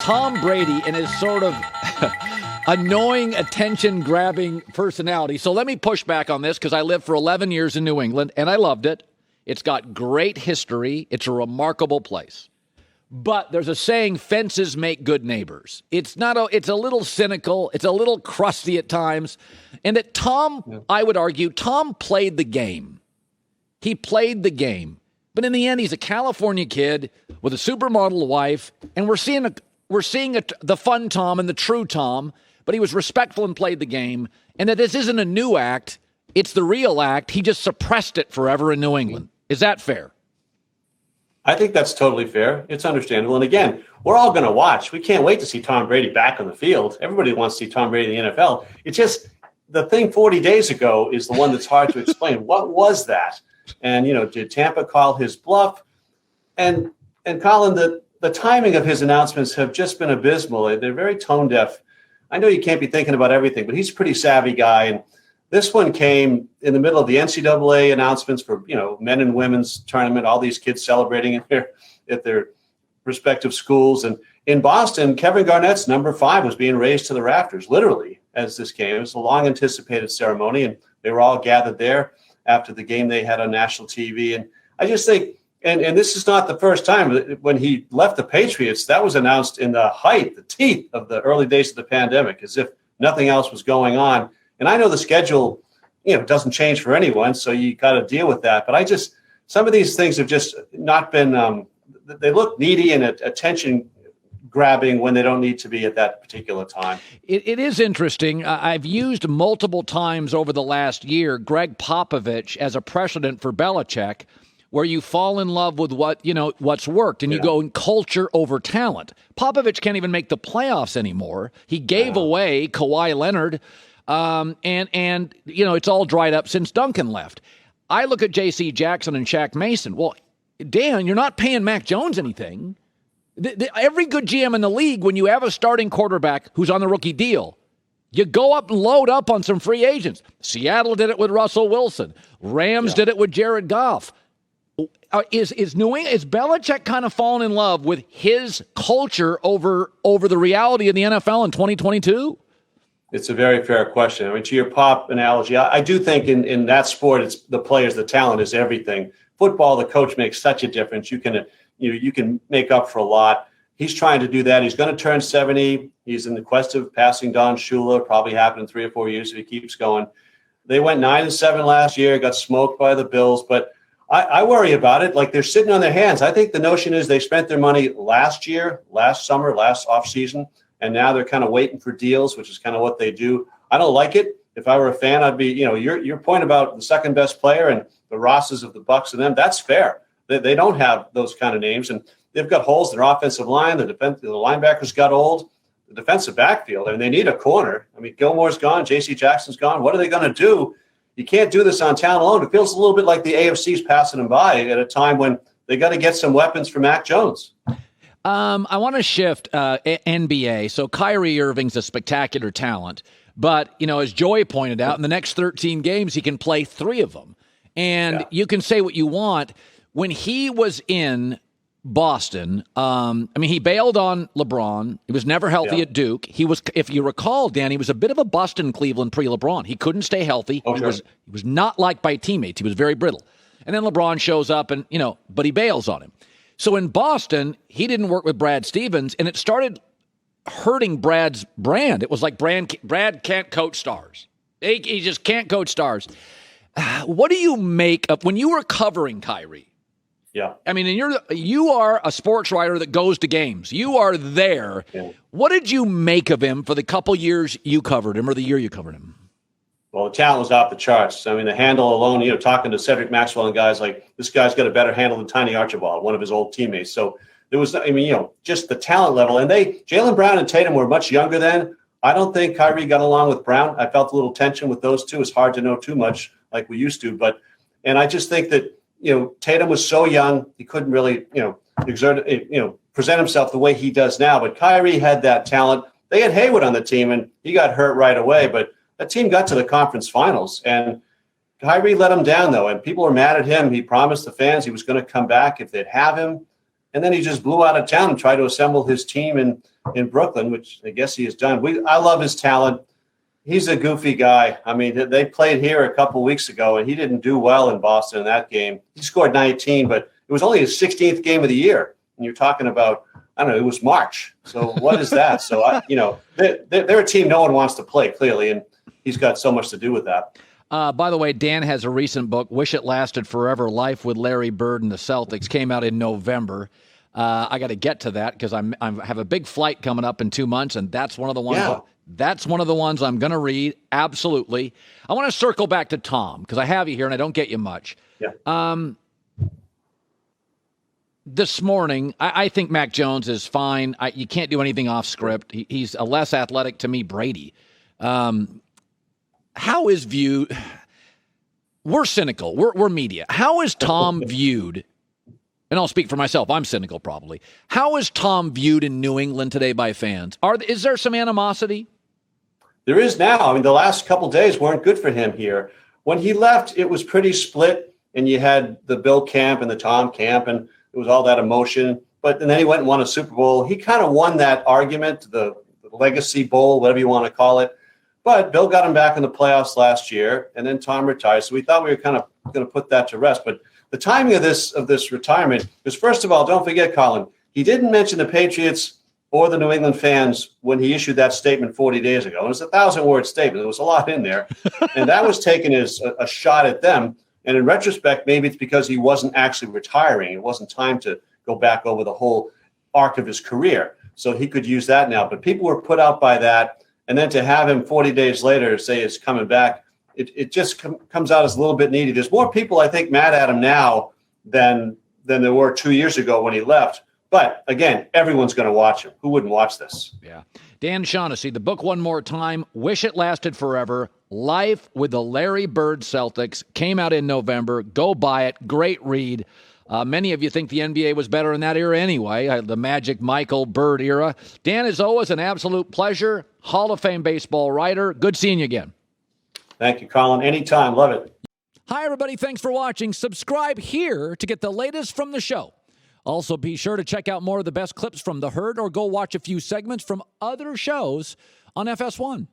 Tom Brady and his sort of annoying, attention-grabbing personality. So let me push back on this because I lived for 11 years in New England, and I loved it. It's got great history. It's a remarkable place. But there's a saying, fences make good neighbors. It's a little cynical. It's a little crusty at times. And that Tom, I would argue, Tom played the game. He played the game. But in the end, he's a California kid with a supermodel wife, and we're seeing the fun Tom and the true Tom, but he was respectful and played the game, and that this isn't a new act. It's the real act. He just suppressed it forever in New England. Is that fair? I think that's totally fair. It's understandable. And again, we're all going to watch. We can't wait to see Tom Brady back on the field. Everybody wants to see Tom Brady in the NFL. It's just the thing 40 days ago is the one that's hard to explain. What was that? And, did Tampa call his bluff? And Colin, the timing of his announcements have just been abysmal. They're very tone deaf. I know you can't be thinking about everything, but he's a pretty savvy guy. And this one came in the middle of the NCAA announcements for, men and women's tournament, all these kids celebrating at their respective schools. And in Boston, Kevin Garnett's number 5 was being raised to the rafters, literally, as this came. It was a long anticipated ceremony, and they were all gathered there after the game they had on national TV. And I just think, and this is not the first time, when he left the Patriots, that was announced in the teeth of the early days of the pandemic, as if nothing else was going on. And I know the schedule, doesn't change for anyone, so you got to deal with that. But some of these things have just not been, they look needy and attention grabbing when they don't need to be at that particular time. It is interesting. I've used multiple times over the last year Greg Popovich as a precedent for Belichick, where you fall in love with what's worked, and you go in culture over talent. Popovich can't even make the playoffs anymore. He gave away Kawhi Leonard. And it's all dried up since Duncan left. I look at J.C. Jackson and Shaq Mason. Well, Dan, you're not paying Mac Jones anything. Every good GM in the league, when you have a starting quarterback who's on the rookie deal, you go up and load up on some free agents. Seattle did it with Russell Wilson. Rams did it with Jared Goff. Is Belichick kind of falling in love with his culture over the reality of the NFL in 2022? It's a very fair question. I mean, to your Pop analogy, I do think in that sport, it's the players, the talent is everything. Football, the coach makes such a difference. You can make up for a lot. He's trying to do that. He's going to turn 70. He's in the quest of passing Don Shula. Probably happen in 3 or 4 years if he keeps going. They went 9-7 last year, got smoked by the Bills, but I worry about it. Like, they're sitting on their hands. I think the notion is they spent their money last summer, last offseason. And now they're kind of waiting for deals, which is kind of what they do. I don't like it. If I were a fan, I'd be, your point about the second best player and the Rosses of the Bucks and them, that's fair. They don't have those kind of names, and they've got holes in their offensive line. The linebackers got old. The defensive backfield, I mean, they need a corner. I mean, Gilmore's gone. J.C. Jackson's gone. What are they going to do? You can't do this on talent alone. It feels a little bit like the AFC's passing them by at a time when they got to get some weapons for Mac Jones. I want to shift NBA. So Kyrie Irving's a spectacular talent, but, as Joy pointed out, in the next 13 games, he can play 3 of them. And you can say what you want. When he was in Boston, he bailed on LeBron. He was never healthy at Duke. He was, if you recall, Dan, he was a bit of a bust in Cleveland pre-LeBron. He couldn't stay healthy. He was not liked by teammates. He was very brittle. And then LeBron shows up and, but he bails on him. So in Boston, he didn't work with Brad Stevens, and it started hurting Brad's brand. It was like Brad can't coach stars. He just can't coach stars. What do you make of when you were covering Kyrie? Yeah. I mean, and you are a sports writer that goes to games. You are there. Yeah. What did you make of him for the couple years you covered him, or the year you covered him? Well, the talent was off the charts. I mean, the handle alone, talking to Cedric Maxwell and guys like, this guy's got a better handle than Tiny Archibald, one of his old teammates. So there was, just the talent level. And Jaylen Brown and Tatum were much younger then. I don't think Kyrie got along with Brown. I felt a little tension with those two. It's hard to know too much like we used to. And I just think that, Tatum was so young, he couldn't really, present himself the way he does now. But Kyrie had that talent. They had Hayward on the team, and he got hurt right away. But that team got to the conference finals, and Kyrie let him down, though, and people were mad at him. He promised the fans he was going to come back if they'd have him. and then he just blew out of town and tried to assemble his team in Brooklyn, which I guess he has done. I love his talent. He's a goofy guy. I mean, they played here a couple weeks ago, and he didn't do well in Boston in that game. He scored 19, but it was only his 16th game of the year. And you're talking about, I don't know, it was March. So what is that? So, they're a team no one wants to play, clearly, and he's got so much to do with that. By the way, Dan has a recent book, Wish It Lasted Forever, Life with Larry Bird and the Celtics, came out in November. I got to get to that because I have a big flight coming up in 2 months, and that's one of the ones. Yeah. That's one of the ones I'm going to read. Absolutely. I want to circle back to Tom because I have you here and I don't get you much. Yeah. This morning, I think Mac Jones is fine. You can't do anything off script. He's a less athletic to me Brady. How is viewed? We're cynical. We're media. How is Tom viewed? And I'll speak for myself. I'm cynical, probably. How is Tom viewed in New England today by fans? Is there some animosity? There is now. I mean, the last couple days weren't good for him here. When he left, it was pretty split, and you had the Bill camp and the Tom camp, and it was all that emotion. And then he went and won a Super Bowl. He kind of won that argument, the Legacy Bowl, whatever you want to call it. But Bill got him back in the playoffs last year, and then Tom retired. So we thought we were kind of going to put that to rest. But the timing of this retirement, because first of all, don't forget, Colin, he didn't mention the Patriots or the New England fans when he issued that statement 40 days ago. It was a 1,000-word statement. There was a lot in there. And that was taken as a shot at them. And in retrospect, maybe it's because he wasn't actually retiring. It wasn't time to go back over the whole arc of his career. So he could use that now. But people were put out by that. And then to have him 40 days later say it's coming back, it just comes out as a little bit needy. There's more people, I think, mad at him now than there were 2 years ago when he left. But again, everyone's going to watch him. Who wouldn't watch this? Yeah. Dan Shaughnessy, the book one more time, Wish It Lasted Forever, Life with the Larry Bird Celtics, came out in November. Go buy it. Great read. Many of you think the NBA was better in that era anyway, the Magic, Michael, Bird era. Dan, as always, an absolute pleasure. Hall of Fame baseball writer. Good seeing you again. Thank you, Colin. Anytime. Love it. Hi, everybody. Thanks for watching. Subscribe here to get the latest from the show. Also, be sure to check out more of the best clips from The Herd or go watch a few segments from other shows on FS1.